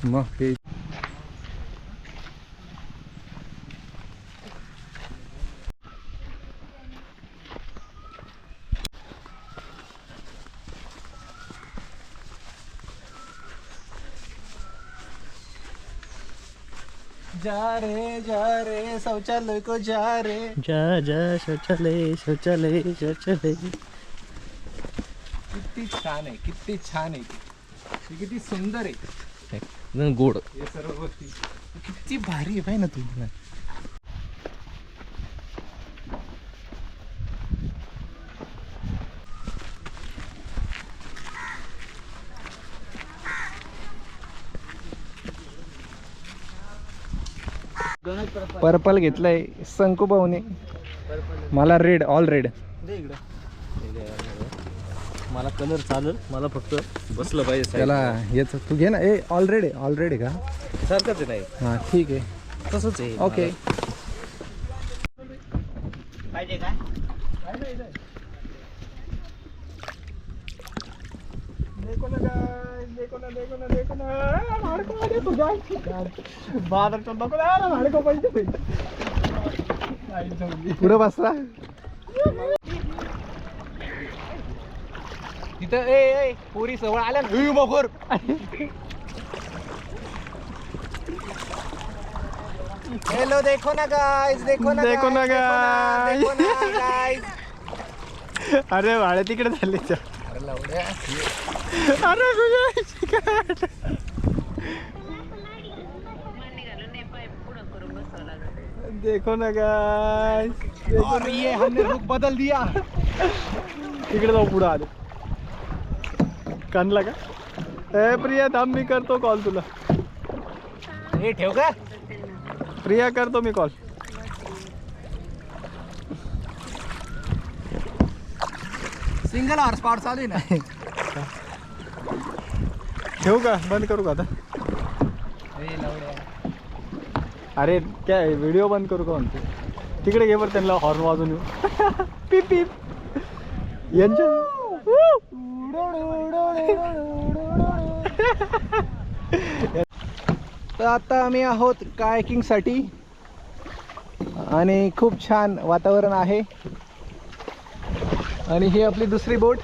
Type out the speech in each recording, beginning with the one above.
मग ते जा रे शौचालय को जा रे जा शौचालय शौचालय शौचालय. किती छान आहे, किती छान आहे ती, किती सुंदर आहे, गोड हे सर्व गोष्टी किती भारी आहे ना तुम्ही. पर्पल घेतलंय संकू भाऊने, मला रेड, ऑल रेड. मला कलर चालेल, मला फक्त बसलं पाहिजे त्याला याच तू घे ना. ए ऑलरेडी ऑलरेडी का सारखंच आहे. नाही हां ठीक आहे, तसंच आहे. ओके. पाहिजे का? पुढे बसला तिथं. ए पोरी सवळ आल्या ना बघोर. हेलो देखो ना गाइस, देखो ना गाइस. अरे भाडे तिकडे झाले. अरे देखो ना गाइस, और ये हमने रुख बदल दिया. तिकडे जाऊ, पुढे आलो. कानला का? ए प्रिया थांब, मी करतो कॉल तुला. हे ठेव का प्रिया, करतो मी कॉल. सिंगल हॉर्स पावर चालू आहे ना. ठेवू का, बंद करू का आता? अरे काय व्हिडिओ बंद करू का म्हणते? तिकडे घे बरं, त्यांना हॉर्न वाजून येऊ. पीप पीप यांच्या. तर आता आम्ही आहोत कायाकिंग साठी आणि खूप छान वातावरण आहे. आणि ही आपली दुसरी बोट,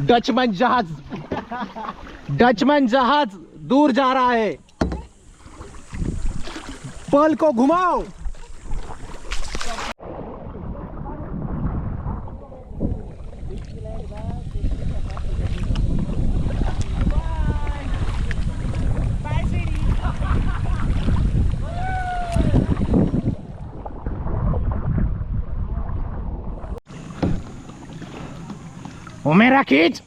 डचमन जहाज. डचमन जहाज दूर जा रहा है, पल को घुमाओ. ओ मेरा खींच.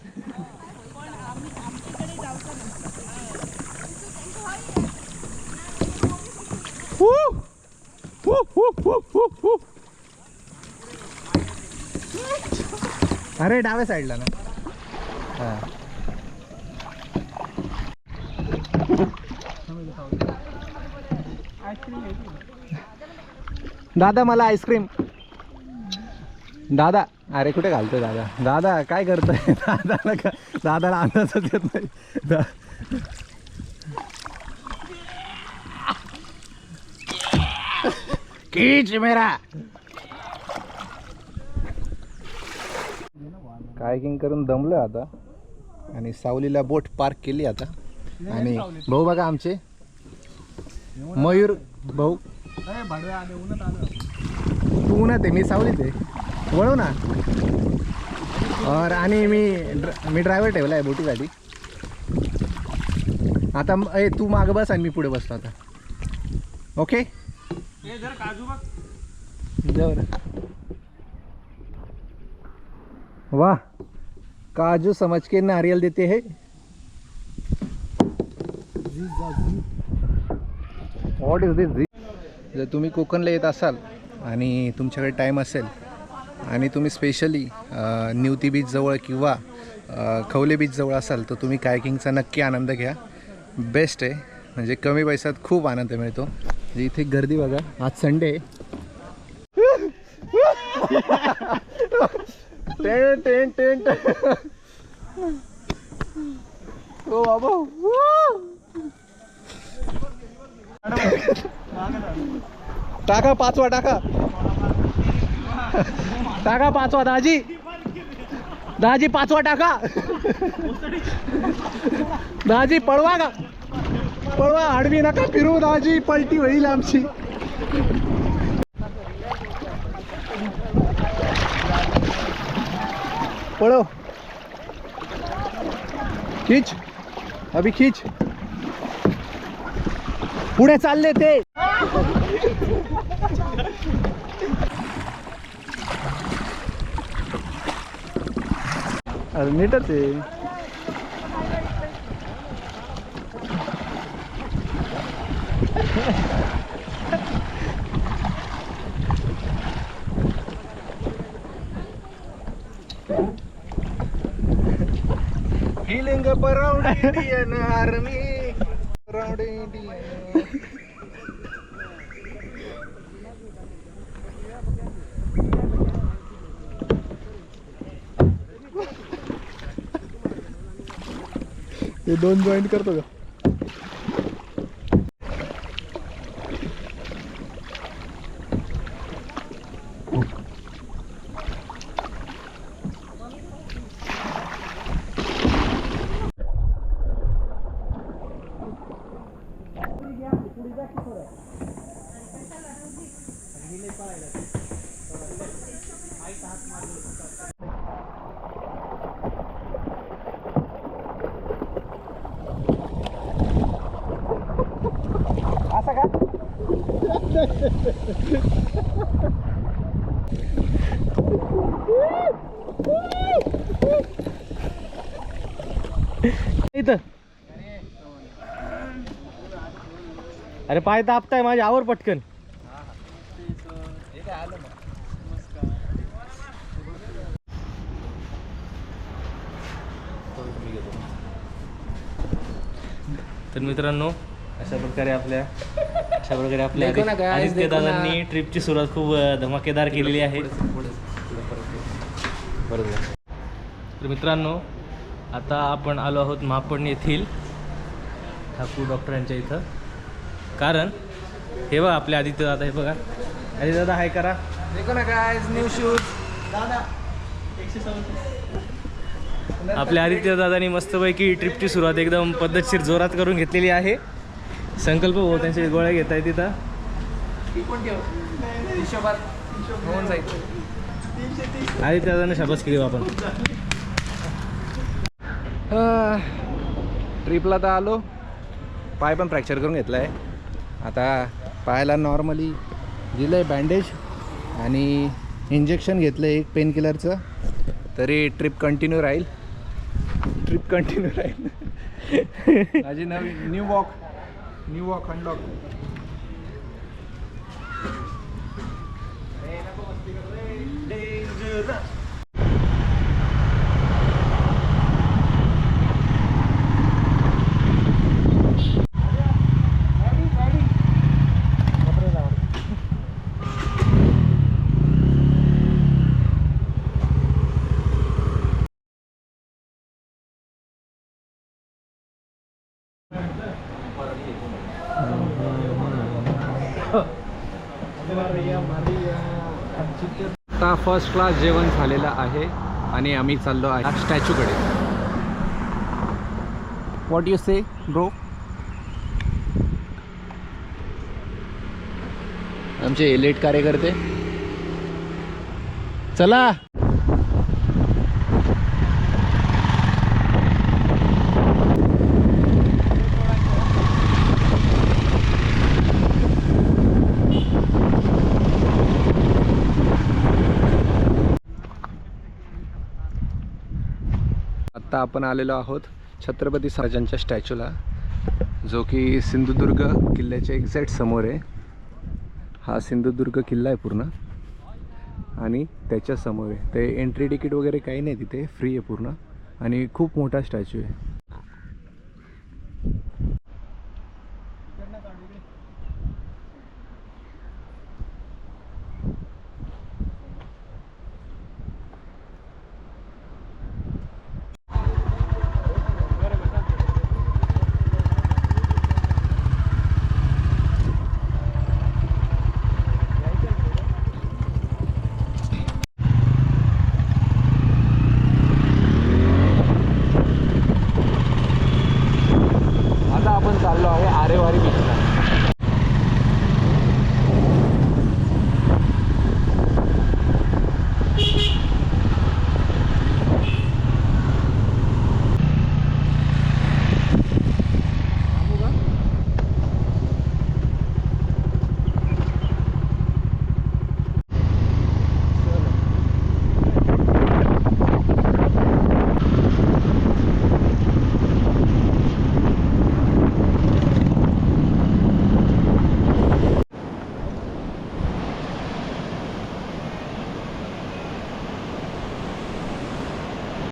अरे डाव्या साईडला ना. दादा मला आईस्क्रीम. दादा, अरे कुठे घालतोय दादा? दादा काय करतोय? दादाला अंदाजच येत नाही. खींच मेरा. कायकिंग करून दमलो आता आणि सावलीला बोट पार्क केली आता. आणि भाऊ बघा आमचे मयूर भाऊ. तू उन्हात आहे, मी सावलीत आहे. वळव ना. और आणि मी ड्रायव्हर ठेवला आहे बोटीसाठी. आता ए तू मागं बस आणि मी पुढे बसतो आता. ओके. वाह, काजू समझ के नारियल देते हैं. व्हॉट इज दिस? जर तुम्ही कोकणला येत असाल आणि तुमच्याकडे टाईम असेल आणि तुम्ही स्पेशली निवती बीच जवळ किंवा खवले बीच जवळ असाल तर तुम्ही कायकिंगचा नक्की आनंद घ्या. बेस्ट आहे, म्हणजे कमी पैशात खूप आनंद मिळतो. म्हणजे इथे गर्दी बघा, आज संडे आहे. Tent tent tent. पाचवा टाका. टाका पाचवा दाजी. दाजी पाचवा टाका. दाजी पळवा का, पळवा. आडवी नका फिरू दाजी, पलटी होईल आमची. पळव. खीच अभि खीच. पुढे चालले ते. अरे नीटच आहे. Feeling around Indian Army, around Indian. हे दोन जॉईंट करतो का? इथं अरे पाय तापताय माझ्या, आवर पटकन. तर मित्रांनो, अशा प्रकारे आपल्या आदित्य दादांनी ट्रिपची सुरुवात खूप धमाकेदार केलेली आहे. बरोबर. तर मित्रांनो, आता आपण आलो आहोत महापण येथील ठाकूर डॉक्टरांच्या इथं. कारण हे बघा आपले आदित्य दादा, हे बघा आदित्य दादा, हाय करा. देखो ना गाइस, न्यू शूज दादा. आपल्या आदित्य दादांनी मस्तपैकी ट्रिपची सुरुवात एकदम पद्धतशीर जोरात करून घेतलेली आहे. संकल्प भाऊ त्यांचे गोळ्या घेत आहेत तिथं. आदित्य दादाने शाबास केली आपण. ट्रिपला तर आलो, पाय पण फ्रॅक्चर करून घेतला आहे. आता पायाला नॉर्मली दिलं आहे बँडेज आणि इंजेक्शन घेतलं आहे एक पेन किलरचं. तरी ट्रिप कंटिन्यू राहील. माझी नवी न्यू वॉक अनलॉक. आता फर्स्ट क्लास जेवण झालेलं आहे आणि आम्ही चाललो आहे स्टॅच्यूकडे. What you say bro? आमचे एलिट कार्यकर्ते. चला. आत्ता आपण आलेलो आहोत छत्रपती शिवाजींच्या स्टॅच्यूला, जो की सिंधुदुर्ग किल्ल्याच्या एक्झॅक्ट समोर आहे. हा सिंधुदुर्ग किल्ला आहे पूर्ण आणि त्याच्या समोर आहे. ते एंट्री तिकीट वगैरे काही नाही, तिथे फ्री आहे पूर्ण आणि खूप मोठा स्टॅच्यू आहे.